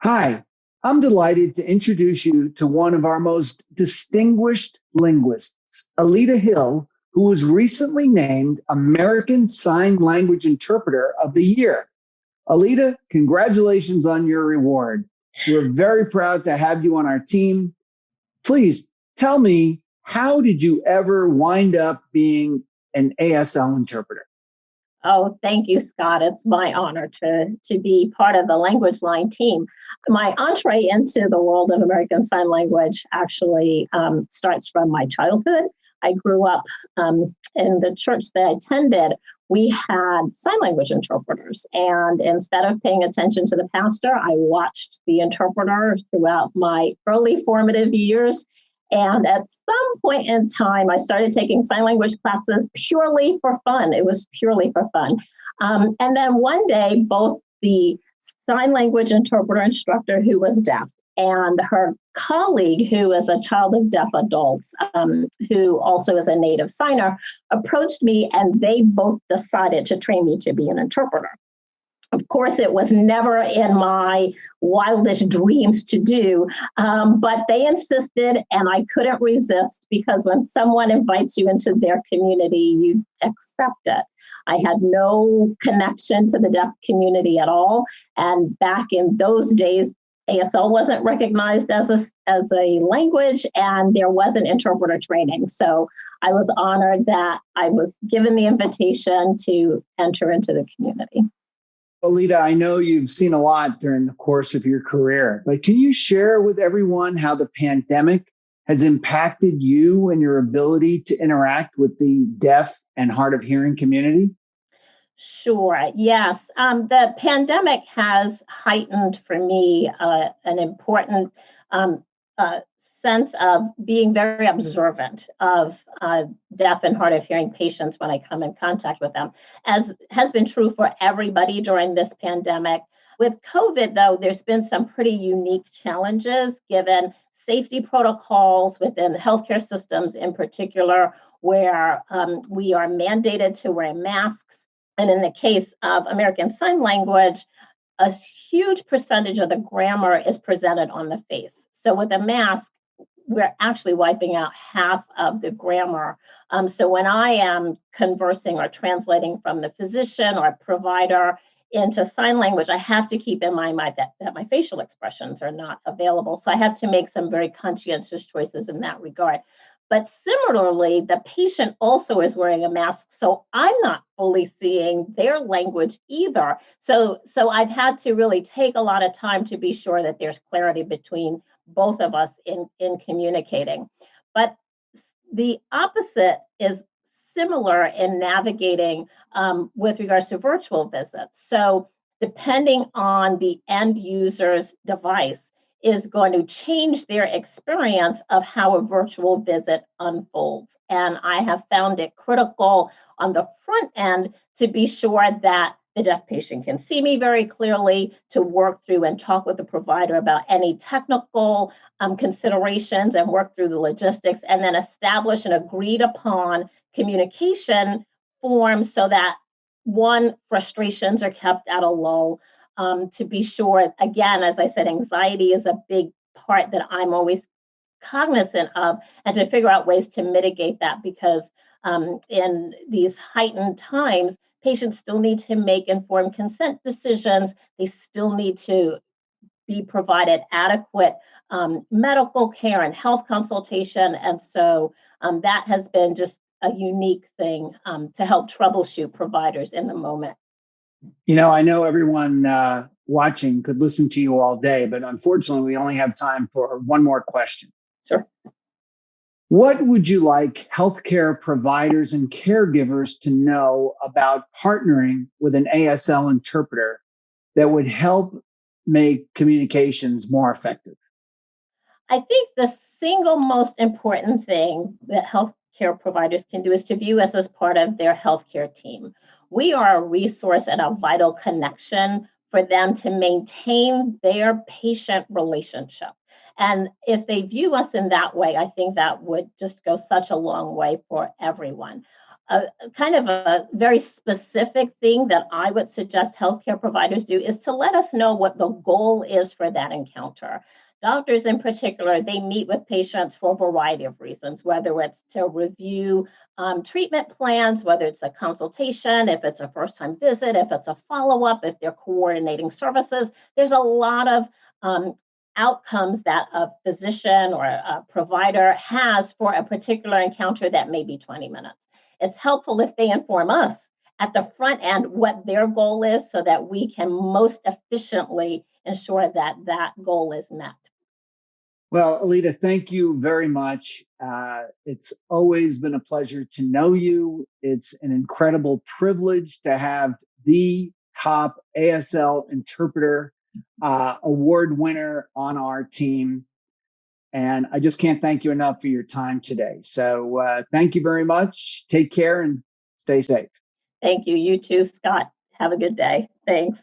Hi, I'm delighted to introduce you to one of our most distinguished linguists, Elita Hill, who was recently named American Sign Language Interpreter of the Year. Elita, congratulations on your reward. We're very proud to have you on our team. Please tell me, how did you ever wind up being an ASL interpreter? Oh, thank you, Scott. It's my honor to be part of the LanguageLine team. My entree into the world of American Sign Language actually starts from my childhood. I grew up in the church that I attended. We had sign language interpreters, and instead of paying attention to the pastor, I watched the interpreter throughout my early formative years. And at some point in time, I started taking sign language classes purely for fun. It was purely for fun. And then one day, both the sign language interpreter instructor who was deaf and her colleague, who is a child of deaf adults, who also is a native signer, approached me, and they both decided to train me to be an interpreter. Of course, it was never in my wildest dreams to do, but they insisted, and I couldn't resist, because when someone invites you into their community, you accept it. I had no connection to the deaf community at all, and back in those days, ASL wasn't recognized as a language, and there wasn't interpreter training. So I was honored that I was given the invitation to enter into the community. Elita, I know you've seen a lot during the course of your career, but can you share with everyone how the pandemic has impacted you and your ability to interact with the deaf and hard of hearing community? Sure. Yes. The pandemic has heightened for me an important sense of being very observant of deaf and hard of hearing patients when I come in contact with them, as has been true for everybody during this pandemic. With COVID, though, there's been some pretty unique challenges given safety protocols within the healthcare systems in particular, where we are mandated to wear masks. And in the case of American Sign Language, a huge percentage of the grammar is presented on the face. So with a mask, we're actually wiping out half of the grammar. So when I am conversing or translating from the physician or provider into sign language, I have to keep in mind that my facial expressions are not available. So I have to make some very conscientious choices in that regard. But similarly, the patient also is wearing a mask, so I'm not fully seeing their language either. So I've had to really take a lot of time to be sure that there's clarity between both of us in communicating. But the opposite is similar in navigating with regards to virtual visits. So depending on the end user's device, is going to change their experience of how a virtual visit unfolds. And I have found it critical on the front end to be sure that the deaf patient can see me very clearly, to work through and talk with the provider about any technical considerations and work through the logistics, and then establish an agreed upon communication form so that, one, frustrations are kept at a low. To be sure, again, as I said, anxiety is a big part that I'm always cognizant of, and to figure out ways to mitigate that, because in these heightened times, patients still need to make informed consent decisions. They still need to be provided adequate medical care and health consultation. And so that has been just a unique thing to help troubleshoot providers in the moment. You know, I know everyone watching could listen to you all day, but unfortunately, we only have time for one more question. Sure. What would you like healthcare providers and caregivers to know about partnering with an ASL interpreter that would help make communications more effective? I think the single most important thing that healthcare providers can do is to view us as part of their healthcare team. We are a resource and a vital connection for them to maintain their patient relationship. And if they view us in that way, I think that would just go such a long way for everyone. kind of a very specific thing that I would suggest healthcare providers do is to let us know what the goal is for that encounter. Doctors in particular, they meet with patients for a variety of reasons, whether it's to review treatment plans, whether it's a consultation, if it's a first-time visit, if it's a follow-up, if they're coordinating services. There's a lot of outcomes that a physician or a provider has for a particular encounter that may be 20 minutes. It's helpful if they inform us at the front end what their goal is so that we can most efficiently ensure that that goal is met. Well, Elita, thank you very much. It's always been a pleasure to know you. It's an incredible privilege to have the top ASL Interpreter award winner on our team. And I just can't thank you enough for your time today. So thank you very much. Take care and stay safe. Thank you. You too, Scott. Have a good day. Thanks.